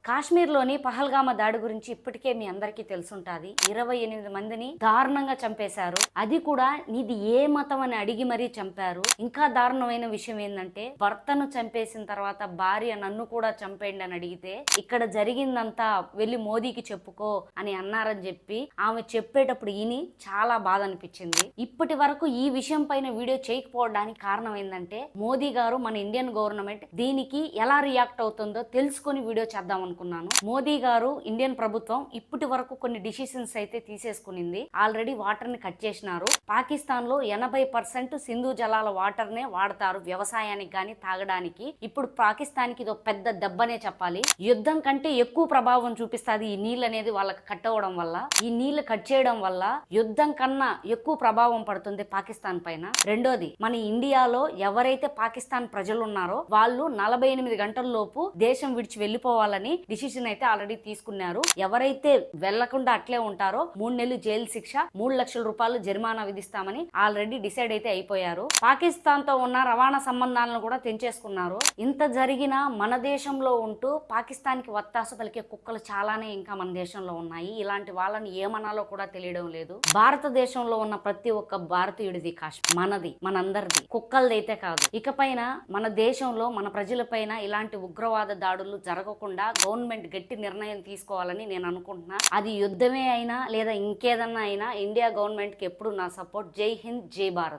కాశ్మీర్లోని పహల్గామా దాడి గురించి ఇప్పటికే మీ అందరికీ తెలుసుంటాది. 28 మందిని దారుణంగా చంపేశారు. అది కూడా నీది ఏ మతం అని అడిగి మరీ చంపారు. ఇంకా దారుణమైన విషయం ఏంటంటే భర్తను చంపేసిన తర్వాత భార్య నన్ను కూడా చంపేయండి అని అడిగితే ఇక్కడ జరిగిందంతా వెళ్ళి మోదీకి చెప్పుకో అని అన్నారని చెప్పి ఆమె చెప్పేటప్పుడు ఇని చాలా బాధ అనిపించింది. ఇప్పటి వరకు ఈ విషయం పైన వీడియో చేయకపోవడానికి కారణం ఏంటంటే మోదీ గారు మన ఇండియన్ గవర్నమెంట్ దీనికి ఎలా రియాక్ట్ అవుతుందో తెలుసుకొని వీడియో చేద్దాం అనుకున్నాను. మోదీ గారు ఇండియన్ ప్రభుత్వం ఇప్పటి వరకు కొన్ని డిసిషన్స్ అయితే తీసేసుకునింది. ఆల్రెడీ వాటర్ ని కట్ చేసినారు. పాకిస్తాన్ లో 80% సింధు జలాల వాటర్ నే వాడతారు వ్యవసాయానికి గాని తాగడానికి. ఇప్పుడు పాకిస్తాన్ కి ఇది ఒక పెద్ద దెబ్బనే చెప్పాలి. యుద్ధం కంటే ఎక్కువ ప్రభావం చూపిస్తుంది ఈ నీళ్ళు అనేది వాళ్ళకి కట్ అవ్వడం వల్ల. ఈ నీళ్లు కట్ చేయడం వల్ల యుద్ధం కన్నా ఎక్కువ ప్రభావం పడుతుంది పాకిస్తాన్ పైన. రెండోది మన ఇండియాలో ఎవరైతే పాకిస్తాన్ ప్రజలు ఉన్నారో వాళ్ళు 48 గంటల లోపు దేశం విడిచి వెళ్ళిపోవాలని డిసిషన్ అయితే ఆల్రెడీ తీసుకున్నారు. ఎవరైతే వెళ్లకుండా అట్లే ఉంటారో 3 నెలలు జైలు శిక్ష, 3 లక్షల రూపాయలు జరిమానా విధిస్తామని ఆల్రెడీ డిసైడ్ అయితే అయిపోయారు. పాకిస్తాన్ తో ఉన్న రవాణా సంబంధాలను కూడా తెంచేసుకున్నారు. ఇంత జరిగినా మన దేశంలో ఉంటూ పాకిస్తాన్ కి వత్తాసు పలికే కుక్కలు చాలానే ఇంకా మన దేశంలో ఉన్నాయి. ఇలాంటి వాళ్ళని ఏమనాలో కూడా తెలియడం లేదు. భారతదేశంలో ఉన్న ప్రతి ఒక్క భారతీయుడిది కాశ్మీర్ మనది, మనందరిది, కుక్కలదైతే కాదు. ఇకపైన మన దేశంలో మన ప్రజలపైన ఇలాంటి ఉగ్రవాద దాడులు జరగకుండా గవర్నమెంట్ గట్టి నిర్ణయం తీసుకోవాలని నేను అనుకుంటున్నా. అది యుద్ధమే అయినా లేదా ఇంకేదన్నా అయినా ఇండియా గవర్నమెంట్ కి ఎప్పుడు నా సపోర్ట్. జై హింద్, జై భారత్.